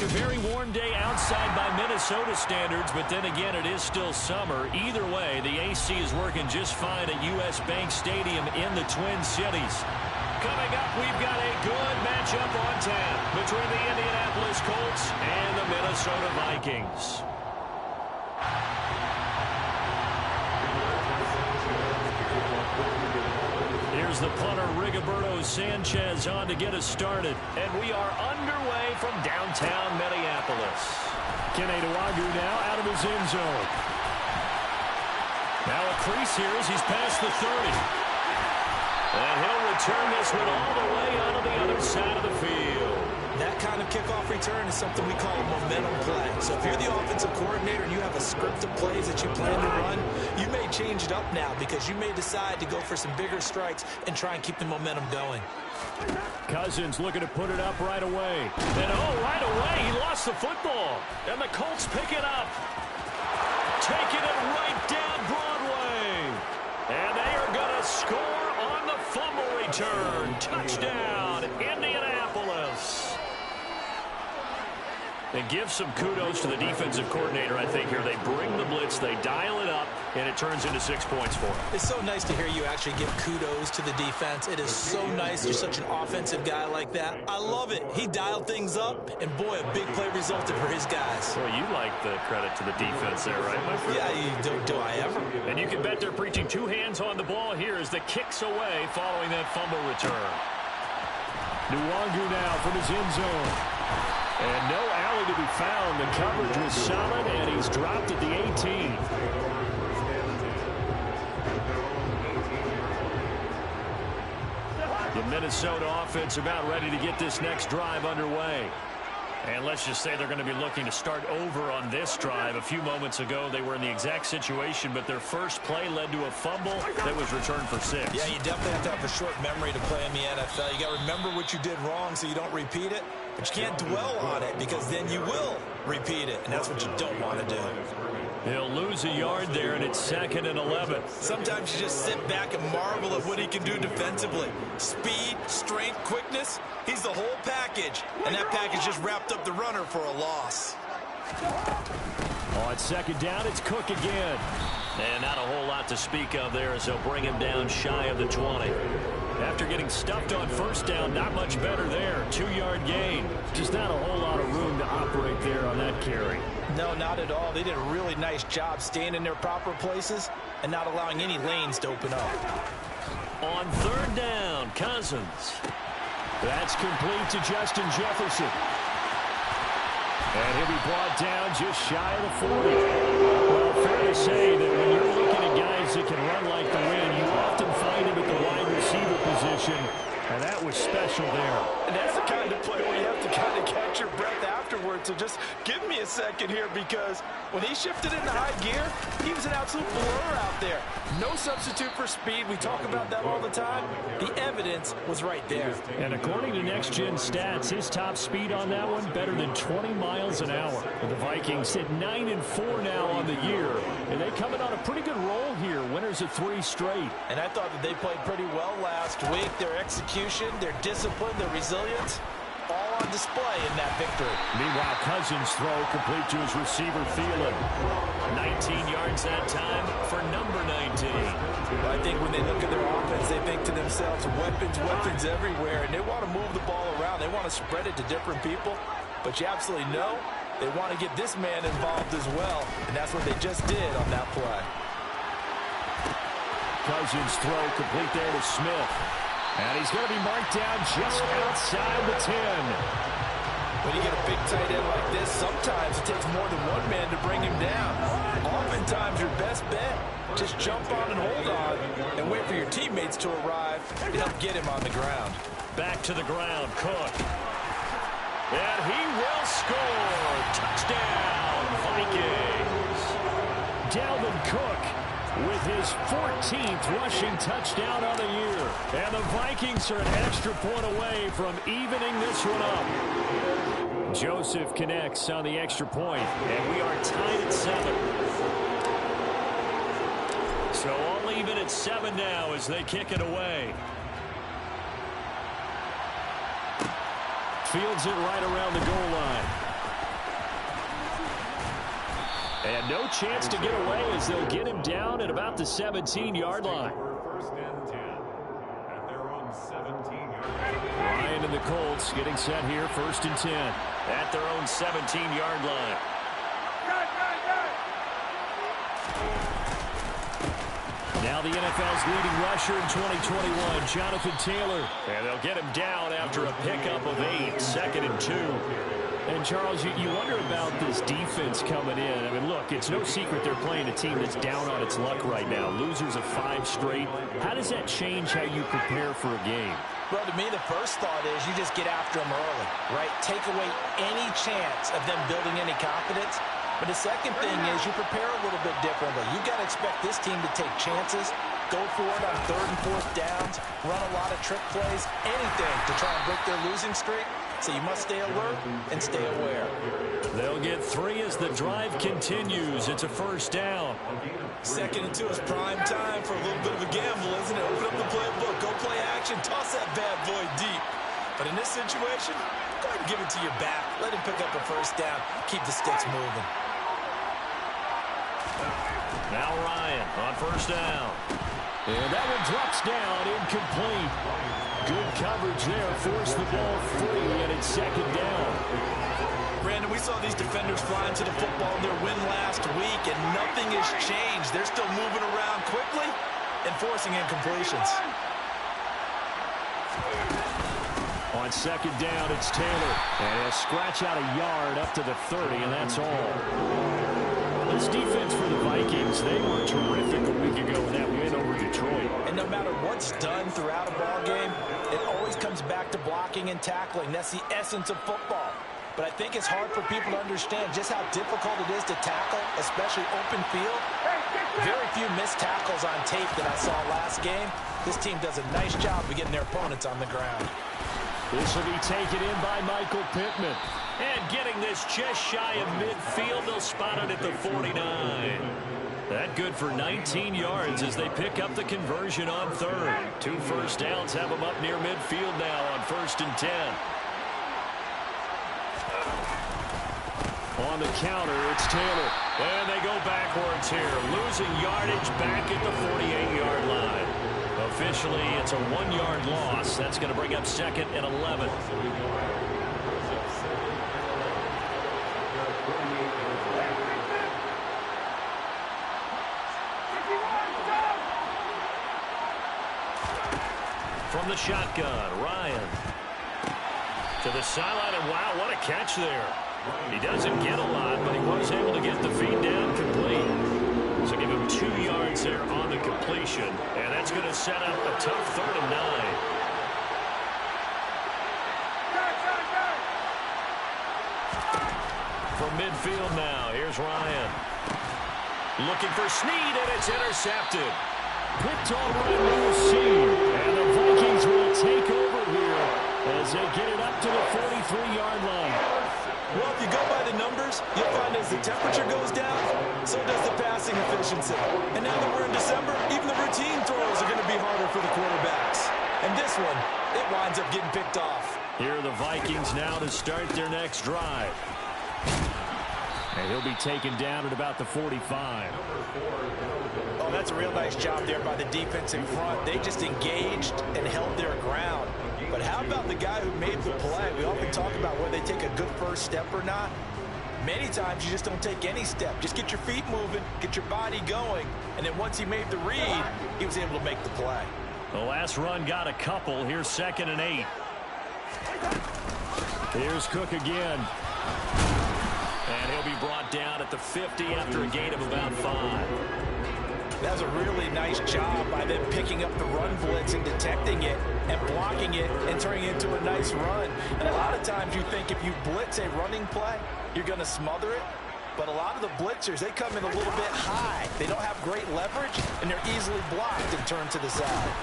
A very warm day outside by Minnesota standards, but then again, it is still summer. Either way, the AC is working just fine at U.S. Bank Stadium in the Twin Cities. Coming up, we've got a good matchup on tap between the Indianapolis Colts and the Minnesota Vikings. Here's the punter, Rigoberto Sanchez, on to get us started. And we are underway from downtown Minneapolis. Kenny Nwagu now out of his end zone. Now a crease here as he's past the 30. And he'll return this one all the way out of the other side of the field. That kind of kickoff return is something we call a momentum play. So if you're the offensive coordinator and you have a script of plays that you plan to run, you may change it up now because you may decide to go for some bigger strikes and try and keep the momentum going. Cousins looking to put it up right away. And right away, he lost the football. And the Colts pick it up. Taking it right down Broadway. And they are going to score on the fumble return. Touchdown, Indianapolis. And give some kudos to the defensive coordinator, I think, here. They bring the blitz, they dial it up, and it turns into 6 points for them. It's so nice to hear you actually give kudos to the defense. It is so nice. You're such an offensive guy like that. I love it. He dialed things up, and boy, a big play resulted for his guys. Well, you like the credit to the defense there, right, my friend? Yeah, do I ever? And you can bet they're preaching two hands on the ball here as the kicks away following that fumble return. Nwagu now from his end zone. And no alley to be found. The coverage was solid, and he's dropped at the 18. The Minnesota offense about ready to get this next drive underway. And let's just say they're going to be looking to start over on this drive. A few moments ago, they were in the exact situation, but their first play led to a fumble that was returned for 6. Yeah, you definitely have to have a short memory to play in the NFL. You got to remember what you did wrong so you don't repeat it, but you can't dwell on it because then you will repeat it, and that's what you don't want to do. He'll lose a yard there, and it's 2nd and 11. Sometimes you just sit back and marvel at what he can do defensively. Speed, strength, quickness, he's the whole package. And that package just wrapped up the runner for a loss. On 2nd down, it's Cook again. And not a whole lot to speak of there as they'll bring him down shy of the 20. After getting stuffed on 1st down, not much better there. 2-yard gain. Just not a whole lot of room to operate there on that carry. No, not at all. They did a really nice job staying in their proper places and not allowing any lanes to open up. On 3rd down, Cousins. That's complete to Justin Jefferson. And he'll be brought down just shy of the 40. Well, fair to say that when you're looking at guys that can run like the wind, you often find him at the wide receiver position, and that was special there. And that's the kind of play where you have to kind of catch your breath afterwards. So just give me a second here, because when he shifted into high gear, he was an absolute blur out there. No substitute for speed. We talk about that all the time. The evidence was right there. And according to Next Gen Stats, his top speed on that one better than 20 miles an hour. And the Vikings sit 9-4 now on the year, and they coming on a pretty good roll here. Winners of 3 straight. And I thought that they played pretty well last week. Their execution, their discipline, their resilience, all on display in that victory. Meanwhile, Cousins' throw complete to his receiver, Thielen. 19 yards that time for number 19. I think when they look at their offense, they think to themselves, weapons, weapons everywhere, and they want to move the ball around. They want to spread it to different people, but you absolutely know they want to get this man involved as well, and that's what they just did on that play. Cousins' throw complete there to Smith. And he's going to be marked down just outside the 10. When you get a big tight end like this, sometimes it takes more than one man to bring him down. Oftentimes, your best bet, just jump on and hold on and wait for your teammates to arrive to help get him on the ground. Back to the ground, Cook. And he will score. Touchdown, Vikings. Dalvin Cook with his 14th rushing touchdown on the year. And the Vikings are an extra point away from evening this one up. Joseph connects on the extra point, and we are tied at 7. So all even at 7 now as they kick it away. Fields it right around the goal line. And no chance to get away as they'll get him down at about the 17-yard line. First and 10 at their own 17-yard line. Ryan and the Colts getting set here, first and 10 at their own 17-yard line. Now the NFL's leading rusher in 2021, Jonathan Taylor. And they'll get him down after a pickup of 8, second and 2. And, Charles, you wonder about this defense coming in. I mean, look, it's no secret they're playing a team that's down on its luck right now. Losers of 5 straight. How does that change how you prepare for a game? Well, to me, the first thought is you just get after them early, right? Take away any chance of them building any confidence. But the second thing is you prepare a little bit differently. You've got to expect this team to take chances, go for it on 3rd and 4th downs, run a lot of trick plays, anything to try and break their losing streak. So you must stay alert and stay aware. They'll get 3 as the drive continues. It's a first down. 2nd and 2 is prime time for a little bit of a gamble, isn't it? Open up the playbook, go play action, toss that bad boy deep. But in this situation, go ahead and give it to your back. Let him pick up a first down. Keep the sticks moving. Now Ryan on first down. And that one drops down, incomplete. Good coverage there, forced the ball free, and it's 2nd down. Brandon, we saw these defenders fly into the football in their win last week, and nothing has changed. They're still moving around quickly and forcing incompletions. On 2nd down, it's Taylor. And he'll scratch out a yard up to the 30, and that's all. This defense for the Vikings, they were terrific a week ago in that win over Detroit. And no matter what's done throughout a ball game, it always comes back to blocking and tackling. That's the essence of football. But I think it's hard for people to understand just how difficult it is to tackle, especially open field. Very few missed tackles on tape that I saw last game. This team does a nice job of getting their opponents on the ground. This will be taken in by Michael Pittman. And getting this just shy of midfield, they'll spot it at the 49. That good for 19 yards as they pick up the conversion on 3rd. 2 first downs have them up near midfield now on 1st and 10. On the counter, it's Taylor. And they go backwards here, losing yardage back at the 48-yard line. Officially, it's a 1-yard loss. That's going to bring up 2nd and 11. From the shotgun, Ryan. To the sideline, and wow, what a catch there. He doesn't get a lot, but he was able to get the feed down complete. So give him 2 yards there on the completion, and that's going to set up a tough 3rd and 9. From midfield now, here's Ryan. Looking for Snead, and it's intercepted. Picked on right near the seam, and the Vikings will take over here as they get it up to the 43-yard line. Well, if you go by the numbers, you'll find as the temperature goes down, so does the passing efficiency. And now that we're in December, even the routine throws are going to be harder for the quarterbacks. And this one, it winds up getting picked off. Here are the Vikings now to start their next drive. And he'll be taken down at about the 45. Oh, that's a real nice job there by the defense in front. They just engaged and held their ground. But how about the guy who made the play? We often talk about whether they take a good first step or not. Many times you just don't take any step. Just get your feet moving, get your body going, and then once he made the read, he was able to make the play. The last run got a couple. Here's 2nd and 8. Here's Cook again. And he'll be brought down at the 50 after a gain of about 5. That was a really nice job by them picking up the run blitz and detecting it and blocking it and turning it into a nice run. And a lot of times you think if you blitz a running play, you're going to smother it. But a lot of the blitzers, they come in a little bit high. They don't have great leverage, and they're easily blocked and turned to the side.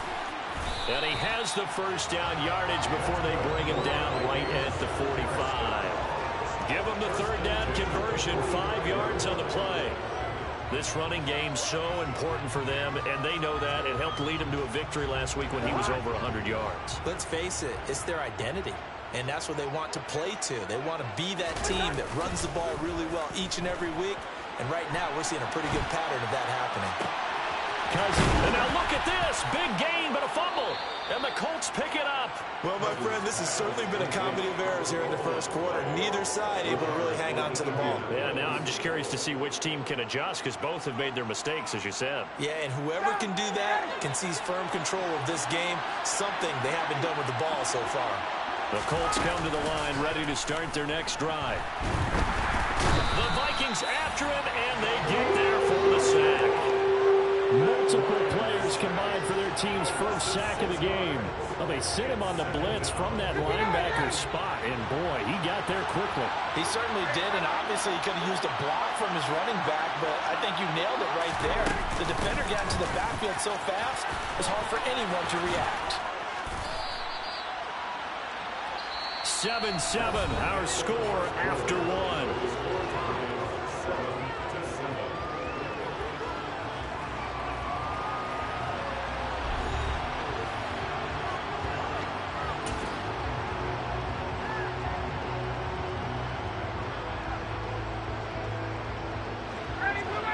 And he has the first down yardage before they bring him down right at the 45. Give him the 3rd down conversion, 5 yards on the play. This running game so important for them, and they know that. It helped lead them to a victory last week when he was over 100 yards. Let's face it, it's their identity, and that's what they want to play to. They want to be that team that runs the ball really well each and every week And right now, we're seeing a pretty good pattern of that happening. And now look at this. Big gain, but a fumble. And the Colts pick it up. Well, my friend, this has certainly been a comedy of errors here in the first quarter. Neither side able to really hang on to the ball. Yeah, now I'm just curious to see which team can adjust because both have made their mistakes, as you said. Yeah, and whoever can do that can seize firm control of this game, something they haven't done with the ball so far. The Colts come to the line ready to start their next drive. The Vikings after him, and they get there for the sack. Multiple players combined for their team's first sack of the game. Well, they sent him on the blitz from that linebacker spot, and boy, he got there quickly. He certainly did, and obviously he could have used a block from his running back, but I think you nailed it right there. The defender got into the backfield so fast, it was hard for anyone to react. 7-7, our score after one.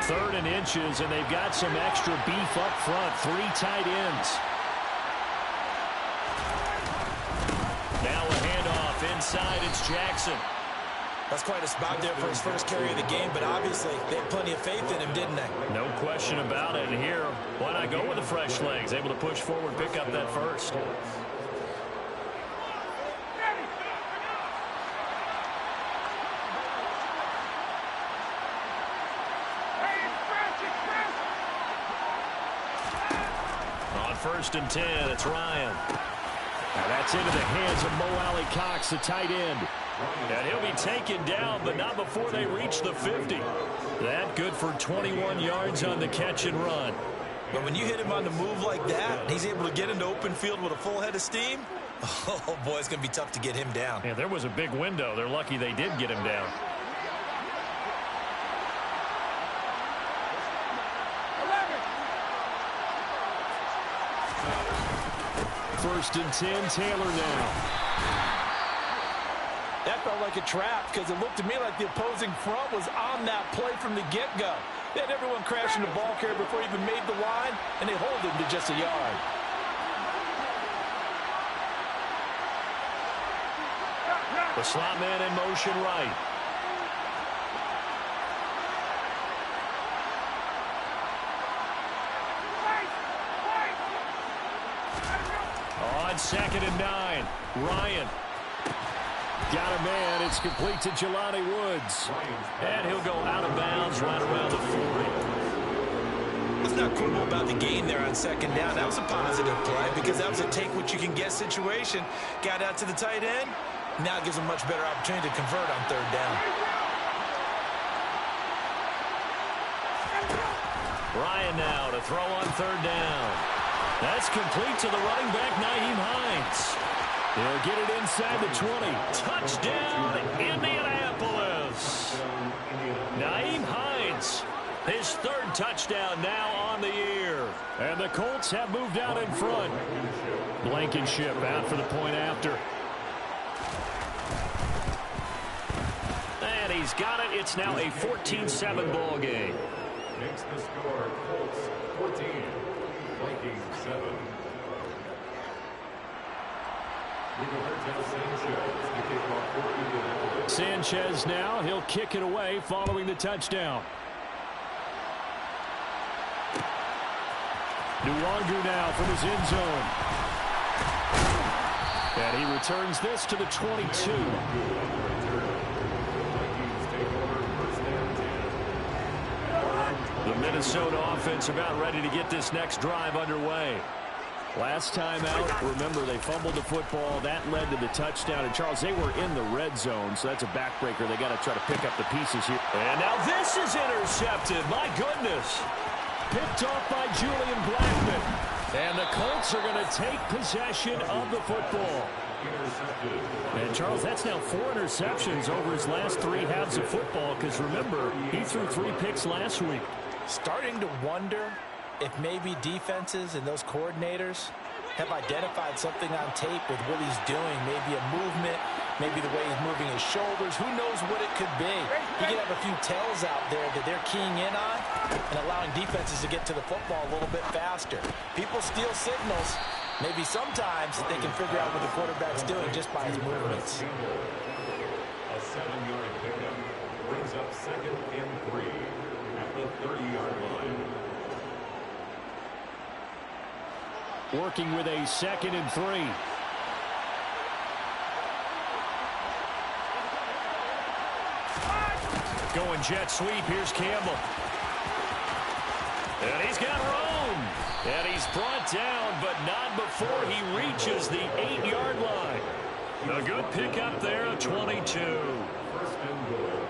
Third and inches, and they've got some extra beef up front. 3 tight ends. Now a handoff inside. It's Jackson. That's quite a spot there for his first carry of the game, but obviously they had plenty of faith in him, didn't they? No question about it. And here, why not go with the fresh legs? Able to push forward, pick up that first. On 1st and 10, it's Ryan. Now that's into the hands of Mo Alley-Cox, the tight end. And he'll be taken down, but not before they reach the 50. That good for 21 yards on the catch and run. But when you hit him on the move like that, and he's able to get into open field with a full head of steam, oh boy, it's going to be tough to get him down. Yeah, there was a big window. They're lucky they did get him down. First and 10, Taylor now. That felt like a trap because it looked to me like the opposing front was on that play from the get-go. They had everyone crashing the ball carrier before he even made the line, and they hold him to just a yard. The slot man in motion right. On 2nd and 9, Ryan. Got a man. It's complete to Jelani Woods. And he'll go out of bounds right around the 40. Let's not quibble about the gain there on 2nd down. That was a positive play because that was a take-what-you-can-get situation. Got out to the tight end. Now it gives him a much better opportunity to convert on 3rd down. Ryan now to throw on 3rd down. That's complete to the running back, Nyheim Hines. He'll get it inside the 20. Touchdown, Indianapolis. Nyheim Hines, his 3rd touchdown now on the year. And the Colts have moved out in front. Blankenship out for the point after. And he's got it. It's now a 14-7 ball game. Makes the score Colts 14, Vikings 7. Sanchez now. He'll kick it away following the touchdown. Nwangu now from his end zone. And he returns this to the 22. The Minnesota offense about ready to get this next drive underway. Last time out, remember, they fumbled the football. That led to the touchdown. And, Charles, they were in the red zone, so that's a backbreaker. They got to try to pick up the pieces here. And now this is intercepted. My goodness. Picked off by Julian Blackman. And the Colts are going to take possession of the football. And, Charles, that's now 4 interceptions over his last 3 halves of football because, remember, he threw 3 picks last week. Starting to wonder if maybe defenses and those coordinators have identified something on tape with what he's doing, maybe a movement, maybe the way he's moving his shoulders. Who knows what it could be? He could have a few tells out there that they're keying in on and allowing defenses to get to the football a little bit faster. People steal signals. Maybe sometimes they can figure out what the quarterback's doing just by his movements. A 7-yard pickup brings up 2nd and 3 at the 30-yard line. Working with a 2nd and 3. Going jet sweep. Here's Campbell. And he's got room. And he's brought down, but not before he reaches the 8-yard line. A good pickup there, a 22.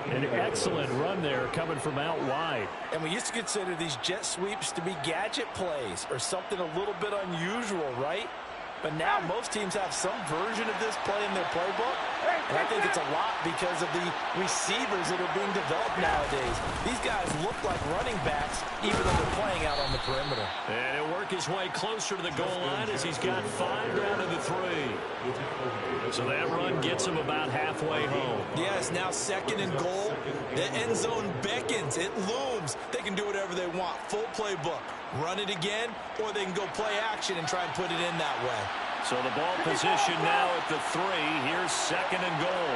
An excellent run there coming from out wide. And we used to consider these jet sweeps to be gadget plays or something a little bit unusual, right? But now most teams have some version of this play in their playbook. And I think it's a lot because of the receivers that are being developed nowadays. These guys look like running backs even though they're playing out on the perimeter. And he'll work his way closer to the goal line as he's got 5 down to the 3. So that run gets him about halfway home. Yeah, it's now 2nd and goal. The end zone beckons. It looms. They can do whatever they want. Full playbook. Run it again, or they can go play action and try and put it in that way. So the ball position now at the 3. Here's 2nd and goal.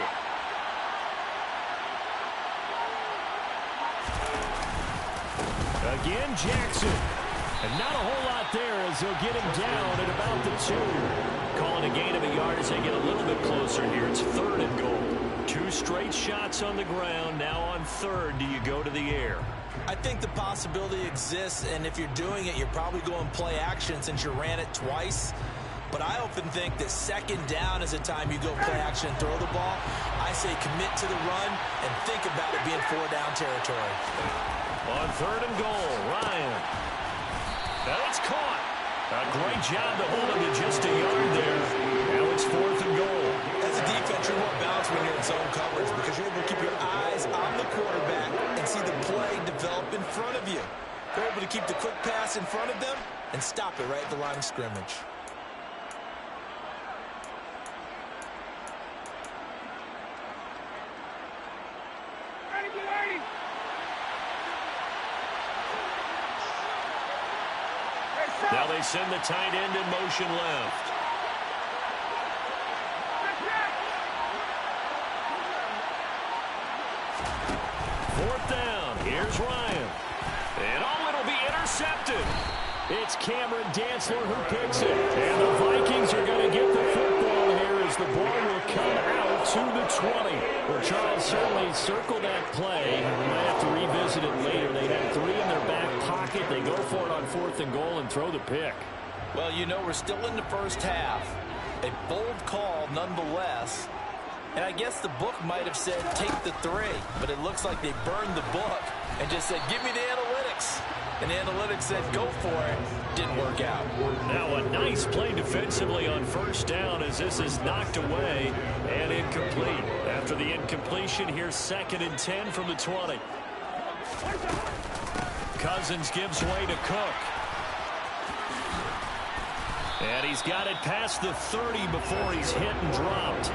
Again, Jackson. And not a whole lot there as they'll get him down at about the 2. Calling a gain of a yard as they get a little bit closer here. It's 3rd and goal. 2 straight shots on the ground. Now on 3rd, do you go to the air? I think the possibility exists, and if you're doing it, you're probably going play action since you ran it twice. But I often think that 2nd down is the time you go play action and throw the ball. I say commit to the run and think about it being 4-down territory. On 3rd and goal, Ryan. And it's caught. A great job to hold him to just a yard there. Now it's 4th and goal. As a defense, you're more balanced when you're in zone coverage because you're able to keep your eyes on the quarterback and see the play develop in front of you. You're able to keep the quick pass in front of them and stop it right at the line of scrimmage. Now they send the tight end in motion left. Fourth down. Here's Ryan. And it'll be intercepted. It's Cameron Dantzler who picks it. And the Vikings are going to get the football here as the ball will come out to the 20. Well, Charles, certainly circle that play. We might have to revisit it later. They had 3 in their back pocket. They go for it on 4th and goal and throw the pick. Well, you know, we're still in the first half. A bold call nonetheless. And I guess the book might have said take the 3, but it looks like they burned the book and just said give me the analytics. And the analytics said go for it. Didn't work out. Now a nice play defensively on 1st down as this is knocked away and incomplete. After the incompletion, here's 2nd and 10 from the 20. Cousins gives way to Cook. And he's got it past the 30 before he's hit and dropped.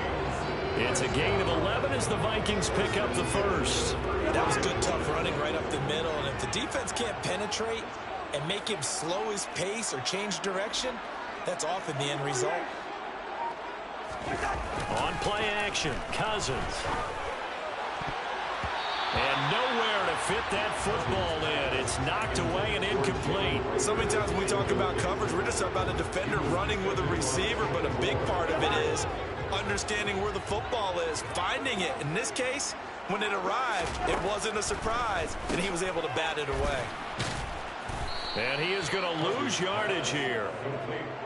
It's a gain of 11 as the Vikings pick up the 1st. That was good, tough running right up the middle. And if the defense can't penetrate and make him slow his pace or change direction, that's often the end result. On play action, Cousins. And nowhere to fit that football in. It's knocked away and incomplete. So many times when we talk about coverage, we're just talking about a defender running with a receiver, but a big part of it is understanding where the football is, finding it. In this case, when it arrived, it wasn't a surprise, and he was able to bat it away. And he is going to lose yardage here.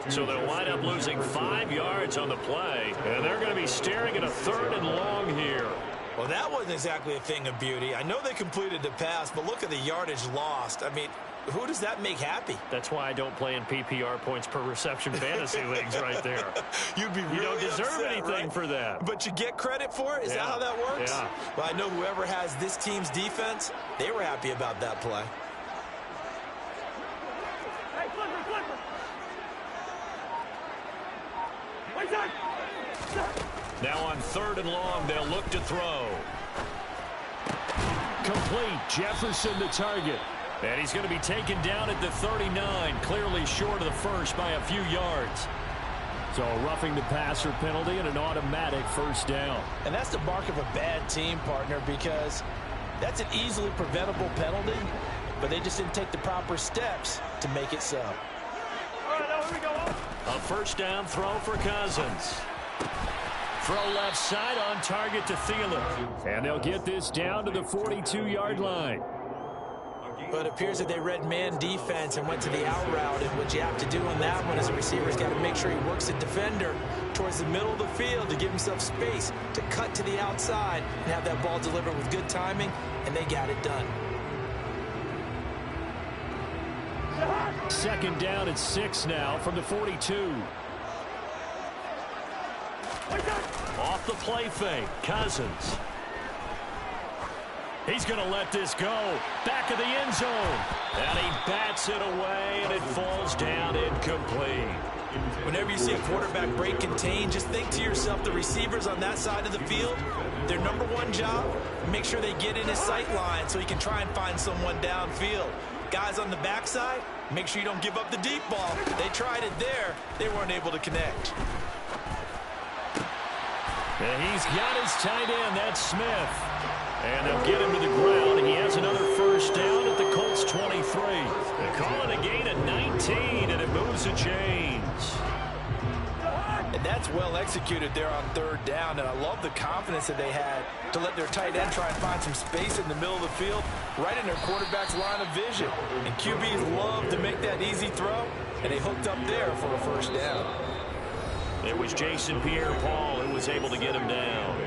So they'll wind up losing 5 yards on the play, and they're going to be staring at a 3rd and long here. Well, that wasn't exactly a thing of beauty. I know they completed the pass, but look at the yardage lost. I mean, who does that make happy? That's why I don't play in PPR points per reception fantasy leagues right there. You'd be really You don't deserve upset, anything right? for that. But you get credit for it? Is that how that works? Yeah. Well, I know whoever has this team's defense, they were happy about that play. Hey, flipper! Wait, Now on 3rd and long, they'll look to throw. Complete. Jefferson the target. And he's going to be taken down at the 39, clearly short of the first by a few yards. So a roughing the passer penalty and an automatic 1st down. And that's the mark of a bad team, partner, because that's an easily preventable penalty, but they just didn't take the proper steps to make it so. All right, now here we go. A 1st down throw for Cousins. Throw left side on target to Thielen. And they'll get this down to the 42-yard line. But it appears that they read man defense and went to the out route. And what you have to do on that one as a receiver's got to make sure he works the defender towards the middle of the field to give himself space to cut to the outside and have that ball delivered with good timing, and they got it done. 2nd down and 6 now from the 42. Off the play fake, Cousins. He's going to let this go. Back of the end zone. And he bats it away, and it falls down incomplete. Whenever you see a quarterback break contain, just think to yourself, the receivers on that side of the field, their number one job, make sure they get in his sight line so he can try and find someone downfield. Guys on the backside, make sure you don't give up the deep ball. They tried it there. They weren't able to connect. And he's got his tight end. That's Smith. And they'll get him to the ground. He has another 1st down at the Colts 23. They call it a gain of 19, and it moves the chains. And that's well executed there on 3rd down, and I love the confidence that they had to let their tight end try and find some space in the middle of the field, right in their quarterback's line of vision. And QBs love to make that easy throw, and they hooked up there for a 1st down. It was Jason Pierre-Paul who was able to get him down.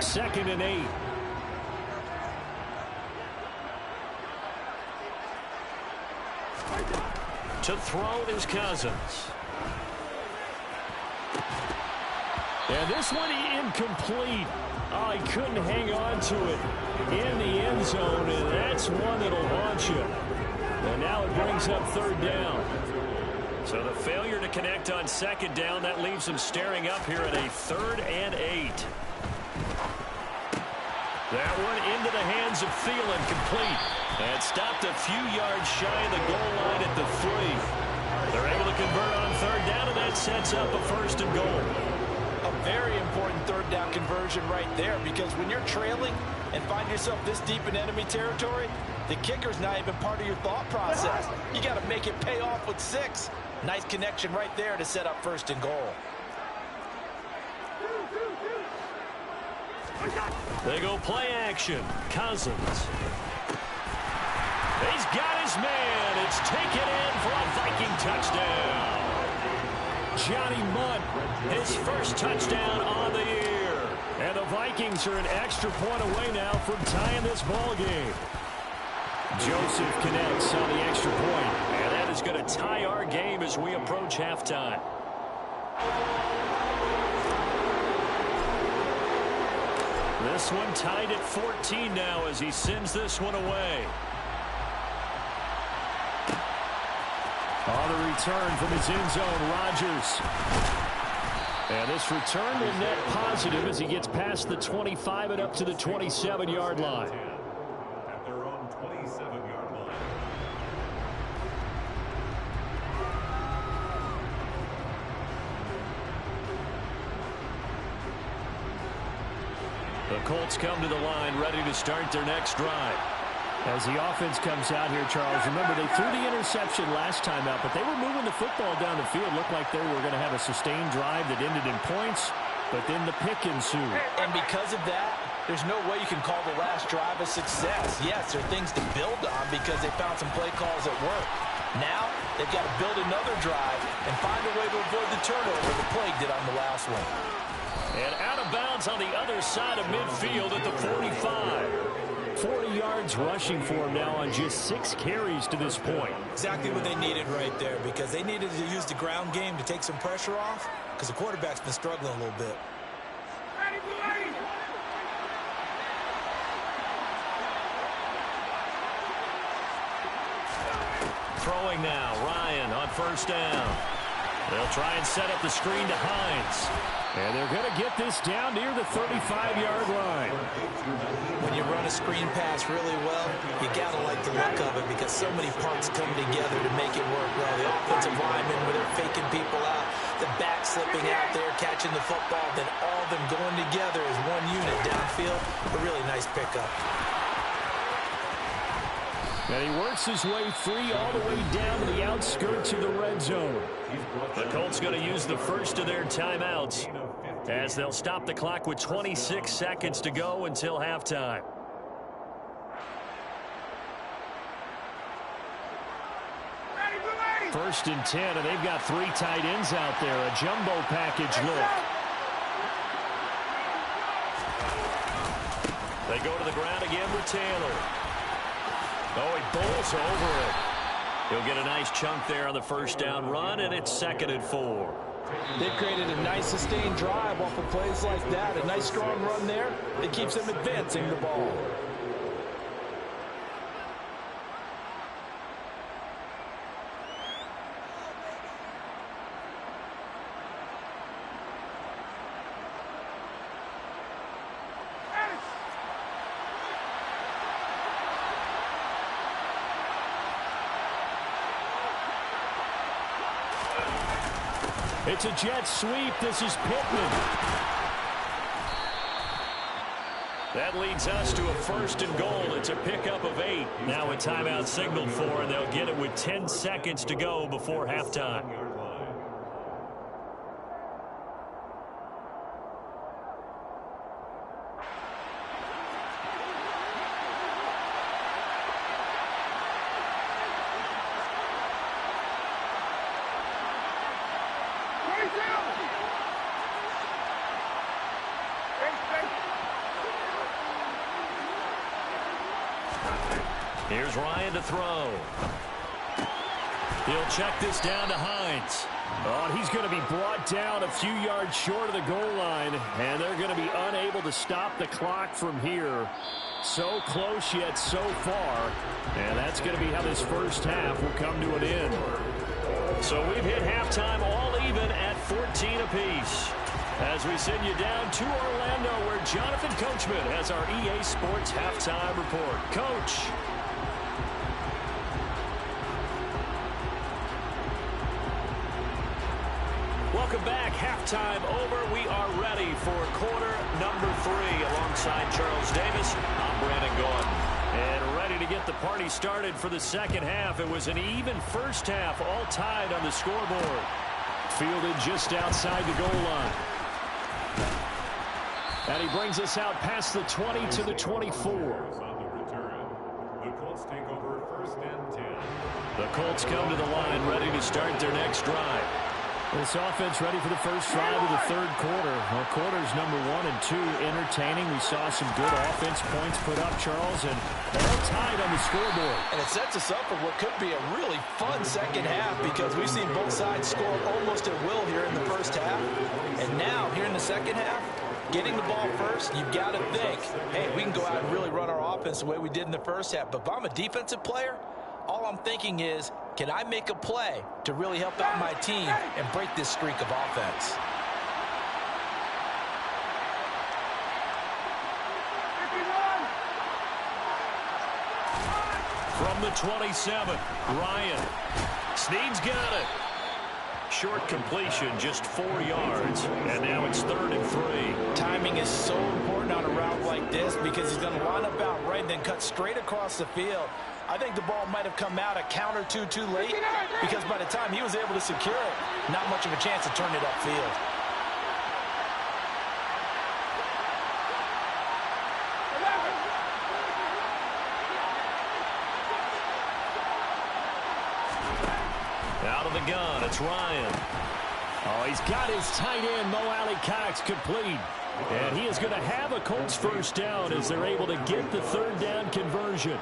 2nd and 8. To throw is Cousins. And this one incomplete. Oh, he couldn't hang on to it in the end zone, and that's one that'll haunt you. And now it brings up 3rd down. So the failure to connect on 2nd down, that leaves them staring up here at a 3rd and 8. That one into the hands of Thielen, complete. And stopped a few yards shy of the goal line at the 3. They're able to convert on 3rd down, and that sets up a 1st and goal. A very important 3rd down conversion right there, because when you're trailing and find yourself this deep in enemy territory, the kicker's not even part of your thought process. You got to make it pay off with 6. Nice connection right there to set up 1st and goal. They go play action. Cousins. He's got his man. It's taken in for a Viking touchdown. Johnny Munt, his 1st touchdown on the year. And the Vikings are an extra point away now from tying this ball game. Joseph connects on the extra point. And that is going to tie our game as we approach halftime. This one tied at 14 now as he sends this one away. On the return from his end zone, Rodgers. And this return will net positive as he gets past the 25 and up to the 27-yard line. At their own 27-yard line. The Colts come to the line ready to start their next drive. As the offense comes out here, Charles, remember they threw the interception last time out, but they were moving the football down the field. Looked like they were going to have a sustained drive that ended in points, but then the pick ensued. And because of that, there's no way you can call the last drive a success. Yes, there are things to build on because they found some play calls that work. Now, they've got to build another drive and find a way to avoid the turnover the Plague did on the last one. And out of bounds on the other side of midfield at the 45. 40 yards rushing for him now on just 6 carries to this point. Exactly what they needed right there, because they needed to use the ground game to take some pressure off, because the quarterback's been struggling a little bit. throwing now. Ryan on first down. They'll try and set up the screen to Hines. And they're going to get this down near the 35-yard line. When you run a screen pass really well, you got to like the look of it because so many parts come together to make it work well. The offensive linemen, where they're faking people out, the back slipping out there, catching the football, then all of them going together as one unit downfield. A really nice pickup. And he works his way free all the way down to the outskirts of the red zone. The Colts going to use the first of their timeouts as they'll stop the clock with 26 seconds to go until halftime. First and 10, and they've got 3 tight ends out there. A jumbo package look. They go to the ground again with Taylor. Oh, he bowls over it. He'll get a nice chunk there on the first down run, and it's 2nd and 4. They've created a nice sustained drive off of plays like that. A nice strong run there that keeps them advancing the ball. It's a jet sweep. This is Pittman. That leads us to a 1st and goal. It's a pickup of 8. Now a timeout signaled for, and they'll get it with 10 seconds to go before halftime. Here's Ryan to throw. He'll check this down to Hines. Oh, and he's going to be brought down a few yards short of the goal line, and they're going to be unable to stop the clock from here. So close yet so far, and that's going to be how this first half will come to an end. So we've hit halftime all even at 14 apiece. As we send you down to Orlando, where Jonathan Coachman has our EA Sports halftime report. Coach. Welcome back. Halftime over. We are ready for quarter number 3. Alongside Charles Davis, I'm Brandon Gordon. And ready to get the party started for the second half. It was an even first half, all tied on the scoreboard. Fielded just outside the goal line. And he brings us out past the 20 to the 24. The Colts take over 1st and 10. The Colts come to the line ready to start their next drive. This offense ready for the first drive of the 3rd quarter. Well, quarters number 1 and 2 entertaining. We saw some good offense points put up, Charles, and all tied on the scoreboard. And it sets us up for what could be a really fun second half because we've seen both sides score almost at will here in the first half. And now, here in the second half, getting the ball first, you've got to think, hey, we can go out and really run our offense the way we did in the first half. But if I'm a defensive player, all I'm thinking is, can I make a play to really help out my team and break this streak of offense? From the 27, Ryan. Snead's got it. Short completion, just 4 yards, and now it's 3rd and 3. Timing is so important on a route like this because he's going to line up out right and then cut straight across the field. I think the ball might have come out a count or two too late because by the time he was able to secure it, not much of a chance to turn it upfield. Out of the gun, it's Ryan. Oh, he's got his tight end, Mo Alley-Cox, complete. And he is going to have a Colts first down as they're able to get the 3rd down conversion.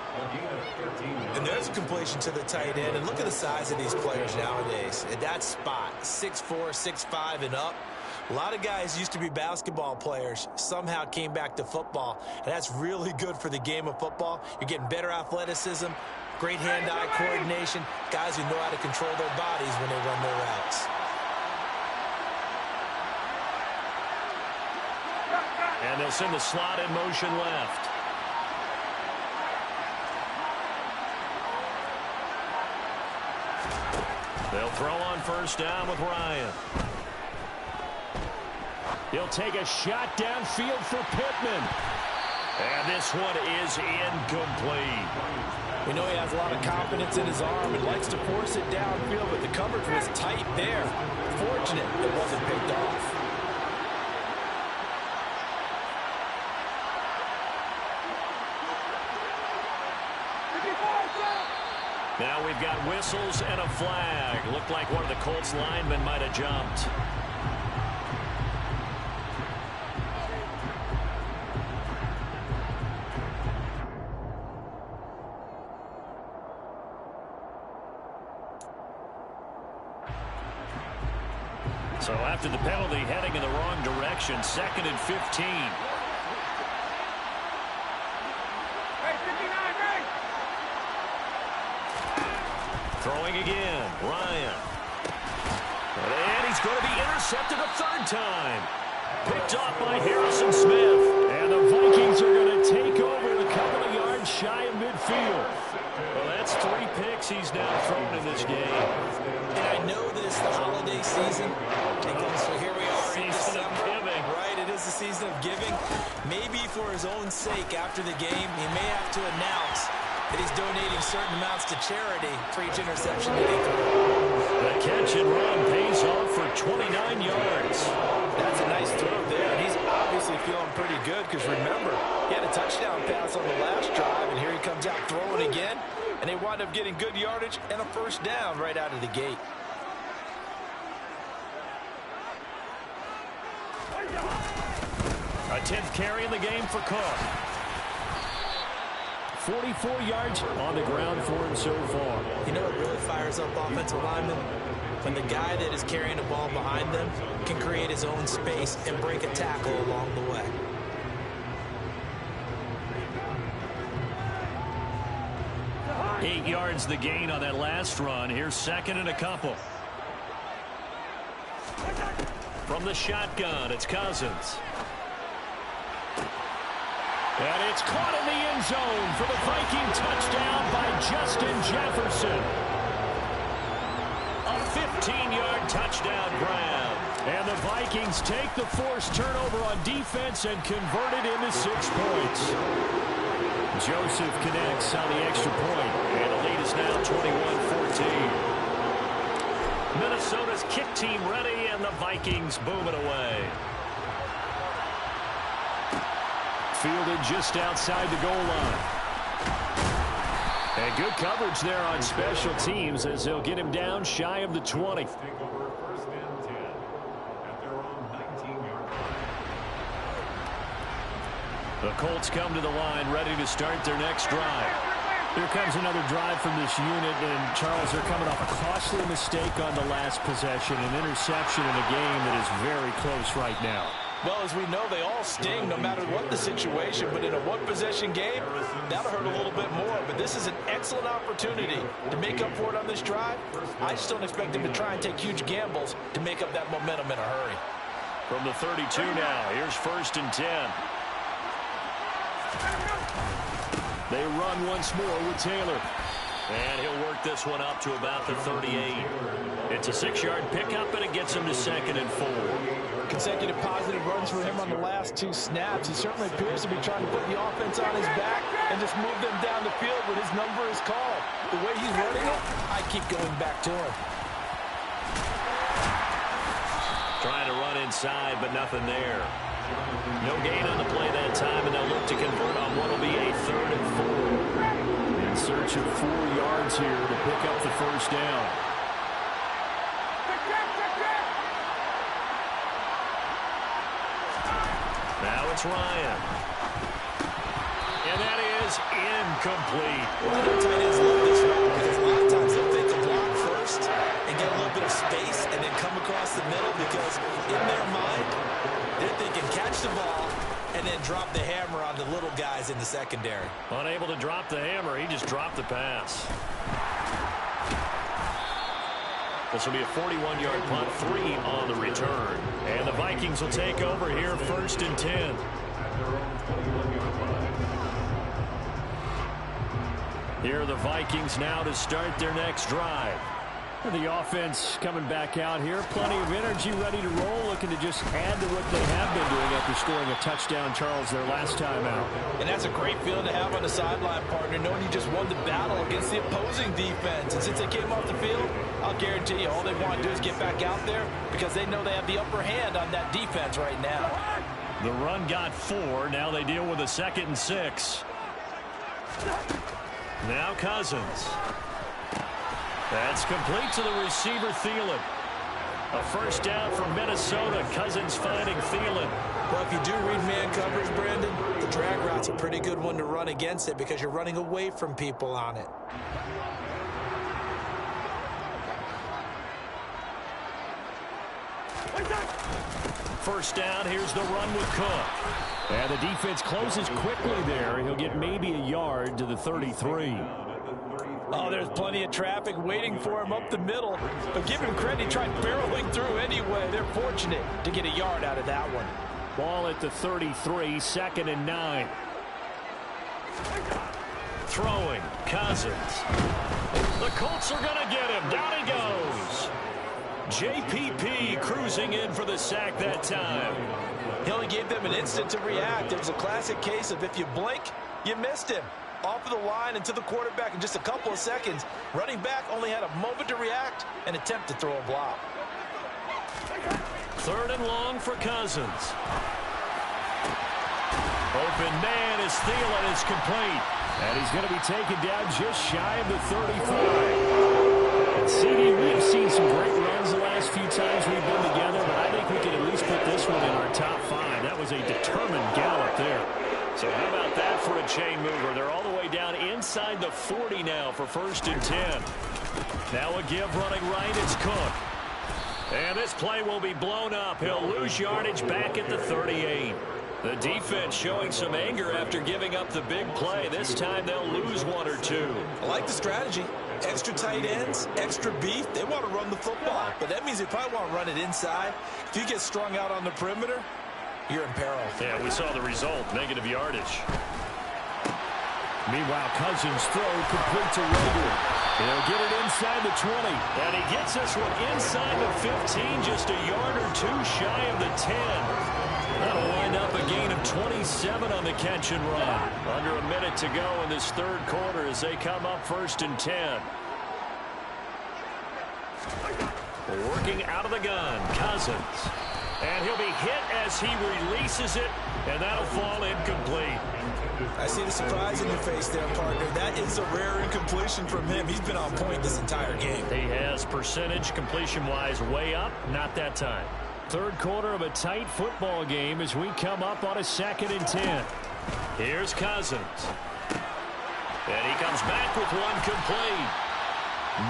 And there's a completion to the tight end. And look at the size of these players nowadays. At that spot, 6'4", 6'5", and up. A lot of guys used to be basketball players, somehow came back to football, and that's really good for the game of football. You're getting better athleticism, great hand-eye coordination, guys who know how to control their bodies when they run their routes. And they'll send the slot in motion left. They'll throw on first down with Ryan. He'll take a shot downfield for Pittman. And this one is incomplete. We know he has a lot of confidence in his arm and likes to force it downfield, but the coverage was tight there. Fortunate it wasn't picked off. Now we've got whistles and a flag. Looked like one of the Colts linemen might have jumped. So after the penalty, heading in the wrong direction, 2nd and 15. Throwing again, Ryan. And he's going to be intercepted a third time. Picked off by Harrison Smith. And the Vikings are going to take over a couple of yards shy of midfield. Well, that's 3 picks he's now thrown in this game. And I know that it's the holiday season. So here we are in Season of giving. Right, it is the season of giving. Maybe for his own sake after the game, he may have to announce that he's donating certain amounts to charity for each interception that he threw. The catch and run pays off for 29 yards. That's a nice throw there, and he's obviously feeling pretty good because remember, he had a touchdown pass on the last drive, and here he comes out throwing again, and they wind up getting good yardage and a first down right out of the gate. A 10th carry in the game for Cook. 44 yards on the ground for him so far. You know what really fires up offensive linemen? When the guy that is carrying the ball behind them can create his own space and break a tackle along the way. Eight yards the gain on that last run. Here's 2nd and a couple. From the shotgun, it's Cousins. And it's caught in the end zone for the Viking touchdown by Justin Jefferson. A 15-yard touchdown grab. And the Vikings take the forced turnover on defense and convert it into 6 points. Joseph connects on the extra point, and the lead is now 21-14. Minnesota's kick team ready, and the Vikings boom it away. Fielded just outside the goal line. And good coverage there on special teams as they'll get him down shy of the 20. Take over 1st and 10 at their own 19-yard line. The Colts come to the line ready to start their next drive. Here comes another drive from this unit, and Charles, they're coming off a costly mistake on the last possession, an interception in a game that is very close right now. Well, as we know, they all sting no matter what the situation, but in a one-possession game, that'll hurt a little bit more. But this is an excellent opportunity to make up for it on this drive. I just don't expect them to try and take huge gambles to make up that momentum in a hurry. From the 32 now, here's 1st and 10. They run once more with Taylor. And he'll work this one up to about the 38. It's a 6-yard pickup, and it gets him to 2nd and 4. Consecutive positive runs for him on the last 2 snaps. He certainly appears to be trying to put the offense on his back and just move them down the field when his number is called. The way he's running it, I keep going back to him. Trying to run inside, but nothing there. No gain on the play that time, and they'll look to convert on what will be a 3rd and 4. In search of 4 yards here to pick up the first down. Now it's Ryan. And that is incomplete. Well, the tight ends love this route because a lot of times they'll take the block first and get a little bit of space and then come across across the middle because in their mind, they're thinking catch the ball and then drop the hammer on the little guys in the secondary. Unable to drop the hammer, he just dropped the pass. This will be a 41-yard punt, 3 on the return. And the Vikings will take over here, 1st and 10. Here are the Vikings now to start their next drive. The offense coming back out here. Plenty of energy, ready to roll, looking to just add to what they have been doing after scoring a touchdown, Charles, their last time out. And that's a great feeling to have on the sideline, partner, knowing you just won the battle against the opposing defense. And since they came off the field, I'll guarantee you all they want to do is get back out there because they know they have the upper hand on that defense right now. The run got 4. Now they deal with a 2nd and 6. Now Cousins. That's complete to the receiver, Thielen. A first down from Minnesota. Cousins finding Thielen. Well, if you do read man coverage, Brandon, the drag route's a pretty good one to run against it because you're running away from people on it. First down, here's the run with Cook. And the defense closes quickly there. He'll get maybe a yard to the 33. Oh, there's plenty of traffic waiting for him up the middle. But give him credit, he tried barreling through anyway. They're fortunate to get a yard out of that one. Ball at the 33, 2nd and 9. Throwing, Cousins. The Colts are going to get him. Down he goes. JPP cruising in for the sack that time. He only gave them an instant to react. It was a classic case of if you blink, you missed him. Off of the line and to the quarterback in just a couple of seconds. Running back only had a moment to react and attempt to throw a block. 3rd and long for Cousins. Open man as Thielen is complete. And he's going to be taken down just shy of the 35. And CD, we have seen some great runs the last few times we've been together, but I think we can at least put this one in our top 5. That was a determined gallop there. So how about that for a chain mover? They're all the way down inside the 40 now for 1st and 10. Now a give running right, it's Cook. And this play will be blown up. He'll lose yardage back at the 38. The defense showing some anger after giving up the big play. This time they'll lose 1 or 2. I like the strategy. Extra tight ends, extra beef. They want to run the football, but that means they probably want to run it inside. If you get strung out on the perimeter, you're in peril. Yeah, we saw the result, negative yardage. Meanwhile, Cousins throw complete to Rager. He'll get it inside the 20. And he gets this one inside the 15, just a yard or 2 shy of the 10. That'll wind up a gain of 27 on the catch and run. Under a minute to go in this 3rd quarter as they come up 1st and 10. Working out of the gun, Cousins. And he'll be hit as he releases it, and that'll fall incomplete. I see the surprise in your face there, partner. That is a rare incompletion from him. He's been on point this entire game. He has percentage completion-wise way up, not that time. 3rd quarter of a tight football game as we come up on a 2nd and 10. Here's Cousins. And he comes back with one complete.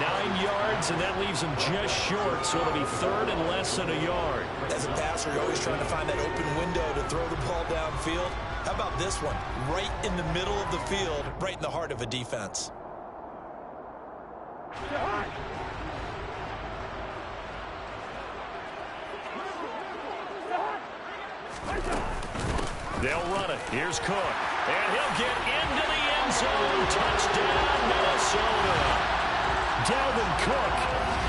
9 yards, and that leaves him just short, so it'll be 3rd and less than a yard. As a passer, you're always trying to find that open window to throw the ball downfield. How about this one? Right in the middle of the field, right in the heart of a defense. They'll run it. Here's Cook. And he'll get into the end zone. Touchdown, Minnesota. Dalvin Cook,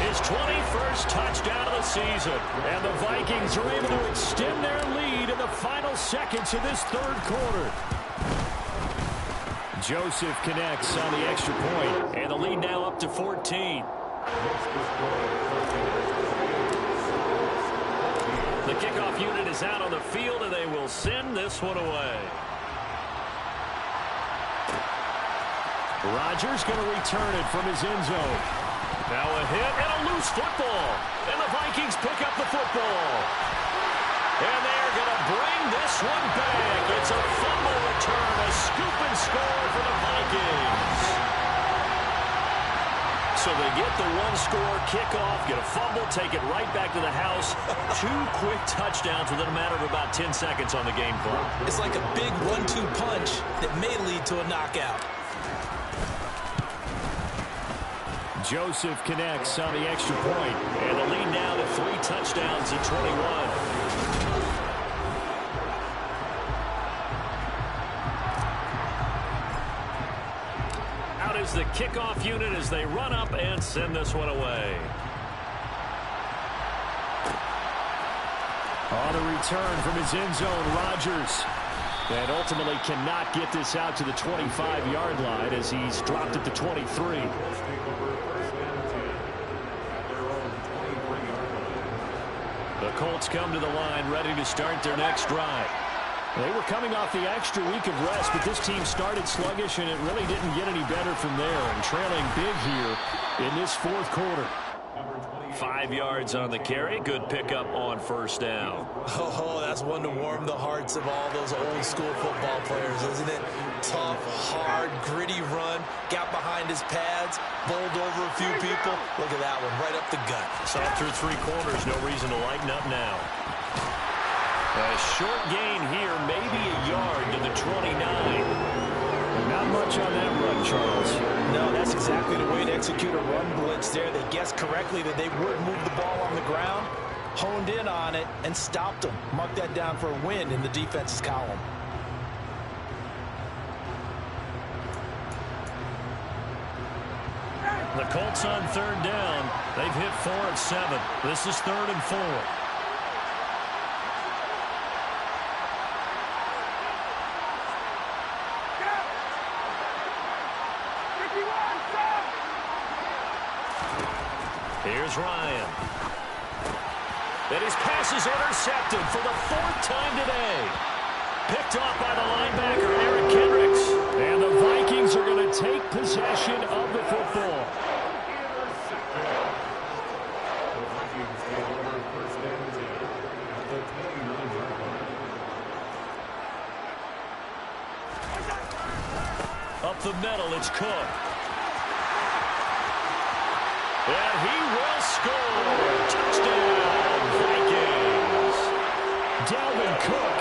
his 21st touchdown of the season. And the Vikings are able to extend their lead in the final seconds of this 3rd quarter. Joseph connects on the extra point, and the lead now up to 14. The kickoff unit is out on the field, and they will send this one away. Rodgers going to return it from his end zone. Now a hit and a loose football. And the Vikings pick up the football. And they're going to bring this one back. It's a fumble return, a scoop and score for the Vikings. So they get the one-score kickoff, get a fumble, take it right back to the house. 2 quick touchdowns within a matter of about 10 seconds on the game clock. It's like a big 1-2 punch that may lead to a knockout. Joseph connects on the extra point, and the lead now to 3 touchdowns at 21. Is the kickoff unit as they run up and send this one away. On the return from his end zone, Rodgers. And ultimately cannot get this out to the 25-yard line as he's dropped at the 23. The Colts come to the line ready to start their next drive. They were coming off the extra week of rest, but this team started sluggish, and it really didn't get any better from there, and trailing big here in this fourth quarter. 5 yards on the carry. Good pickup on first down. Oh, that's one to warm the hearts of all those old-school football players, isn't it? Tough, hard, gritty run. Got behind his pads, bowled over a few people. Look at that one, right up the gut. Saw through 3 quarters. No reason to lighten up now. A short gain here, maybe a yard to the 29. Not much on that run, Charles. No, that's exactly the way to execute a run blitz there. They guessed correctly that they would move the ball on the ground, honed in on it, and stopped them. Mark that down for a win in the defense's column. The Colts on 3rd down. They've hit 4 of 7. This is 3rd and 4. Here's Ryan. And his pass is intercepted for the 4th time today. Picked off by the linebacker, Eric Kendricks. And the Vikings are going to take possession of the football. Up the middle, it's Cook. And he will score. Touchdown, Vikings. Dalvin Cook,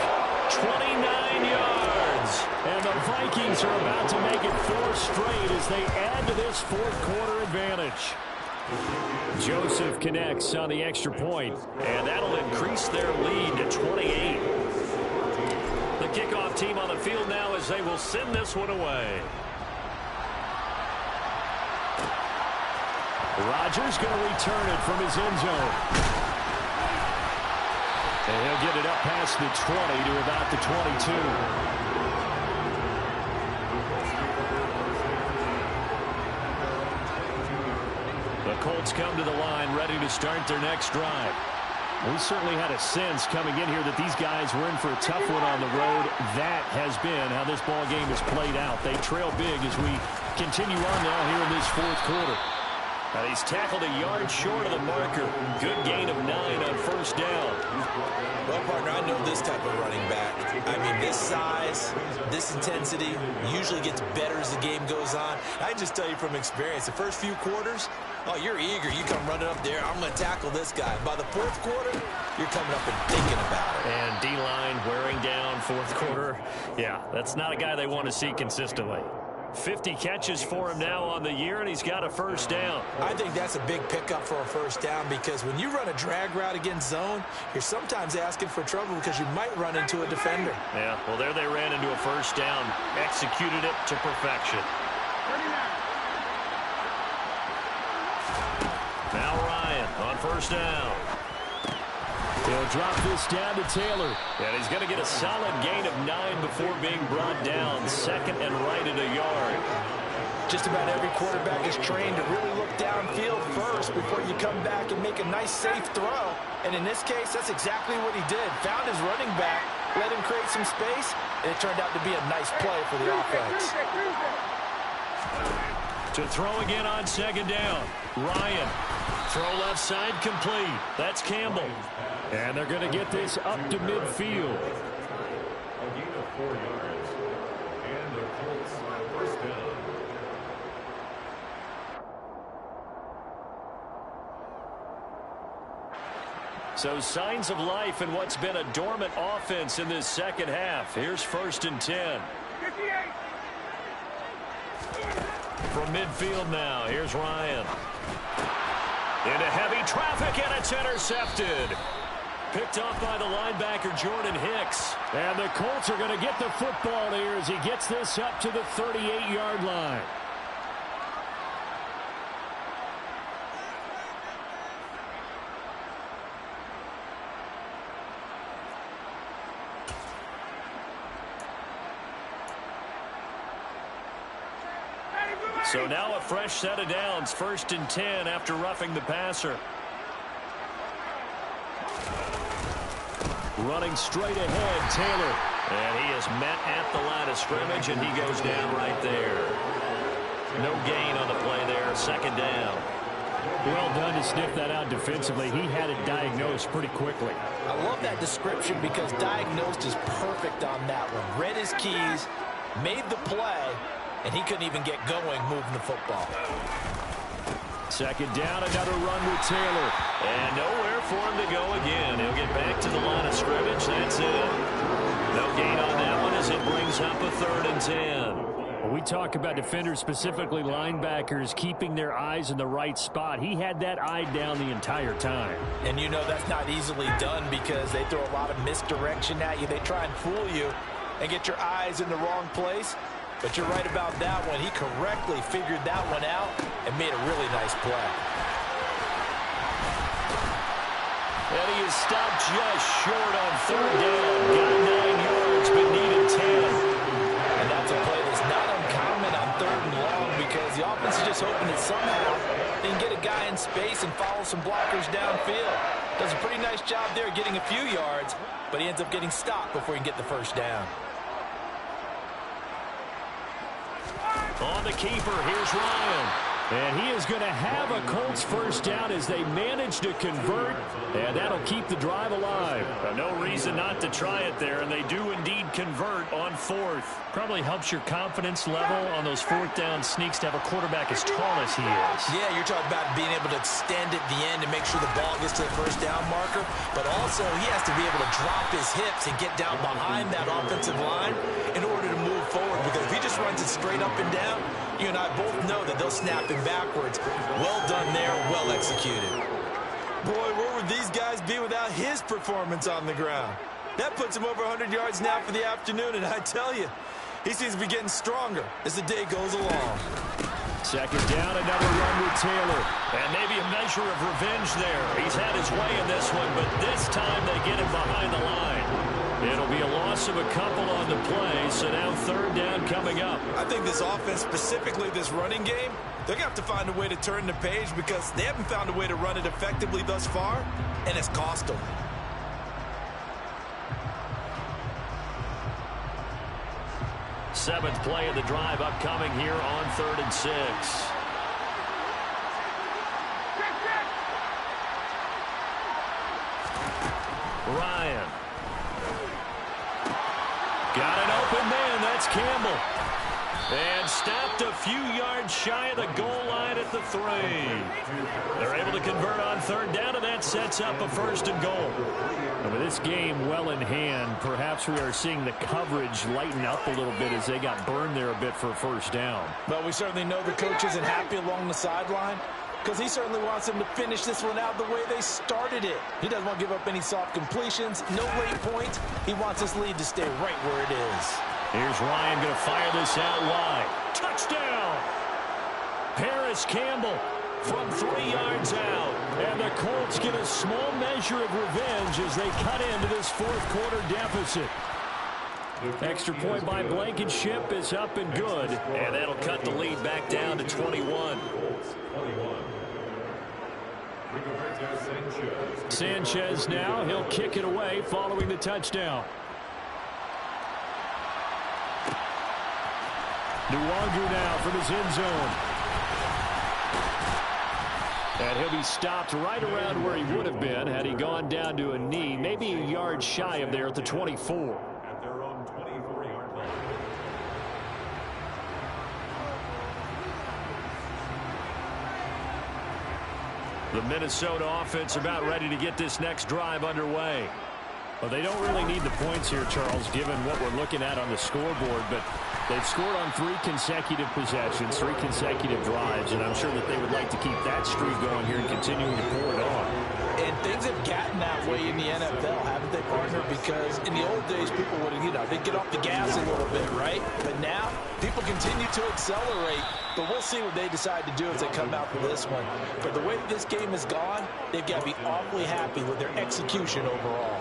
29 yards. And the Vikings are about to make it 4 straight as they add to this 4th quarter advantage. Joseph connects on the extra point, and that'll increase their lead to 28. The kickoff team on the field now as they will send this one away. Rodgers going to return it from his end zone. And he'll get it up past the 20 to about the 22. The Colts come to the line ready to start their next drive. We certainly had a sense coming in here that these guys were in for a tough one on the road. That has been how this ball game has played out. They trail big as we continue on now here in this 4th quarter. And he's tackled a yard short of the marker. Good gain of 9 on first down. Well, partner, I know this type of running back. I mean, this size, this intensity usually gets better as the game goes on. I just tell you from experience, the first few quarters, oh, you're eager. You come running up there, I'm going to tackle this guy. By the 4th quarter, you're coming up and thinking about it. And D-line wearing down 4th quarter. Yeah, that's not a guy they want to see consistently. 50 catches for him now on the year, and he's got a first down. I think that's a big pickup for a first down because when you run a drag route against zone, you're sometimes asking for trouble because you might run into a defender. Yeah, well, there they ran into a first down, executed it to perfection. Now Ryan on first down. He'll drop this down to Taylor. And he's going to get a solid gain of 9 before being brought down. 2nd and right at a yard. Just about every quarterback is trained to really look downfield first before you come back and make a nice, safe throw. And in this case, that's exactly what he did. Found his running back, let him create some space, and it turned out to be a nice play for the offense. To throw again on 2nd down. Ryan. Throw left side complete. That's Campbell. And they're going to get this up to midfield. A gain of 4 yards. And the Colts first down. So signs of life in what's been a dormant offense in this second half. Here's 1st and 10. From midfield now, here's Ryan. Into heavy traffic, and it's intercepted. Picked off by the linebacker, Jordan Hicks. And the Colts are going to get the football here as he gets this up to the 38-yard line. So now a fresh set of downs, 1st and 10 after roughing the passer. Running straight ahead, Taylor. And he is met at the line of scrimmage, and he goes down right there. No gain on the play there, 2nd down. Well done to sniff that out defensively. He had it diagnosed pretty quickly. I love that description because diagnosed is perfect on that one. Read his keys, made the play, and he couldn't even get going moving the football. 2nd down, another run with Taylor. And nowhere for him to go again. He'll get back to the line of scrimmage. That's it. No gain on that one as it brings up a 3rd and 10. When we talk about defenders, specifically linebackers, keeping their eyes in the right spot, he had that eye down the entire time. And you know that's not easily done because they throw a lot of misdirection at you. They try and fool you and get your eyes in the wrong place. But you're right about that one. He correctly figured that one out and made a really nice play. And he is stopped just short on 3rd down. Got 9 yards, but needed 10. And that's a play that's not uncommon on 3rd and long because the offense is just hoping that somehow they can get a guy in space and follow some blockers downfield. Does a pretty nice job there getting a few yards, but he ends up getting stopped before he can get the 1st down. On the keeper, here's Ryan. And he is going to have a Colts 1st down as they manage to convert, and that'll keep the drive alive. No reason not to try it there, and they do indeed convert on 4th. Probably helps your confidence level on those 4th down sneaks to have a quarterback as tall as he is. Yeah, you're talking about being able to extend at the end and make sure the ball gets to the 1st down marker, but also he has to be able to drop his hips and get down behind that offensive line in order to move forward, because if he just runs it straight up and down, you and I both know that they'll snap him backwards. Well done there, well executed. Boy, where would these guys be without his performance on the ground? That puts him over 100 yards now for the afternoon, and I tell you, he seems to be getting stronger as the day goes along. 2nd down, another run with Taylor. And maybe a measure of revenge there. He's had his way in this one, but this time they get him behind the line. It'll be a loss of a couple on the play, so now 3rd down coming up. I think this offense, specifically this running game, they're going to have to find a way to turn the page because they haven't found a way to run it effectively thus far, and it's cost them. Seventh play of the drive upcoming here on 3rd and 6. Ryan. Got an open man. That's Campbell. And stopped a few yards shy of the goal line at the 3. They're able to convert on 3rd down, and that sets up a 1st and goal. And with this game well in hand, perhaps we are seeing the coverage lighten up a little bit as they got burned there a bit for a 1st down. But we certainly know the coach isn't happy along the sideline because he certainly wants them to finish this one out the way they started it. He doesn't want to give up any soft completions, no late points. He wants this lead to stay right where it is. Here's Ryan going to fire this out wide. Touchdown! Paris Campbell from 3 yards out. And the Colts get a small measure of revenge as they cut into this 4th quarter deficit. Extra point by Blankenship is up and good. And that'll cut the lead back down to 21. Sanchez now, he'll kick it away following the touchdown. Nwogu now from his end zone. And he'll be stopped right around where he would have been had he gone down to a knee, maybe a yard shy of there at the 24. At their own 24-yard line. The Minnesota offense about ready to get this next drive underway. Well, they don't really need the points here, Charles, given what we're looking at on the scoreboard, but they've scored on 3 consecutive possessions, 3 consecutive drives, and I'm sure that they would like to keep that streak going here and continuing to pour it on. And things have gotten that way in the NFL, haven't they, partner? Because in the old days, people would, they'd get off the gas a little bit, right? But now, people continue to accelerate. But we'll see what they decide to do as they come out for this one. But the way that this game has gone, they've got to be awfully happy with their execution overall.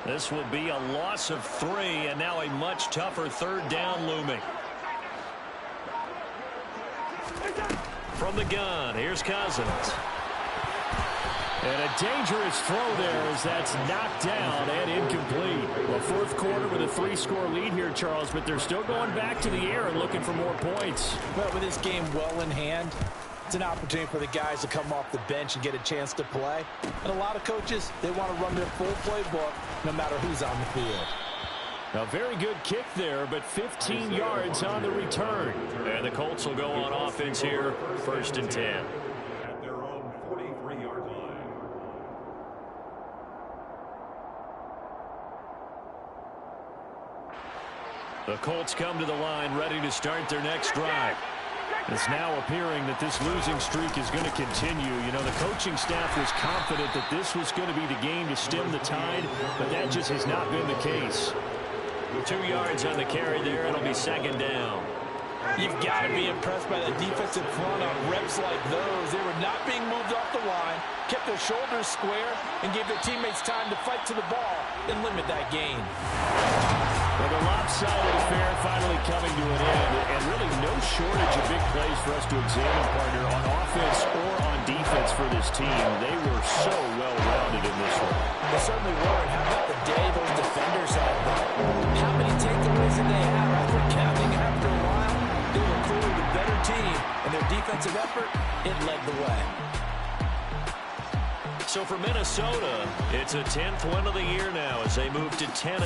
This will be a loss of 3, and now a much tougher 3rd down looming. From the gun, here's Cousins. And a dangerous throw there as that's knocked down and incomplete. Well, 4th quarter with a 3-score lead here, Charles, but they're still going back to the air and looking for more points. But with this game well in hand, it's an opportunity for the guys to come off the bench and get a chance to play. And a lot of coaches, they want to run their full playbook no matter who's on the field. A very good kick there, but 15 yards on the return. And the Colts will go on offense here, 1st and 10. At their own 43-yard line. The Colts come to the line ready to start their next drive. It's now appearing that this losing streak is going to continue. The coaching staff was confident that this was going to be the game to stem the tide, but that just has not been the case. 2 yards on the carry there. It'll be 2nd down. You've got to be impressed by the defensive front on reps like those. They were not being moved off the line, kept their shoulders square, and gave their teammates time to fight to the ball and limit that gain. Well, the lopsided affair finally coming to an end, and really no shortage of big plays for us to examine, partner, on offense or on defense for this team. They were so well-rounded in this one. They certainly were, and how about the day those defenders had? How many takeaways did they have? After counting after a while, they were clearly the better team, and their defensive effort, it led the way. So for Minnesota, it's a 10th win of the year now as they move to 10-4.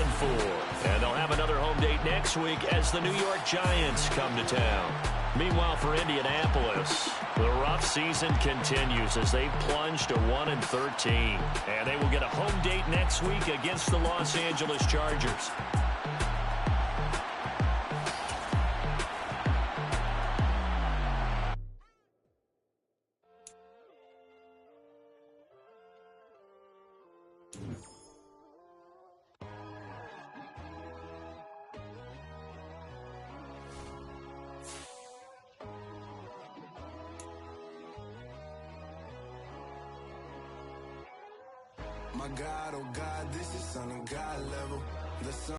And they'll have another home date next week as the New York Giants come to town. Meanwhile, for Indianapolis, the rough season continues as they plunge to 1-13. And they will get a home date next week against the Los Angeles Chargers. My God, oh God, this is on a God level. The sun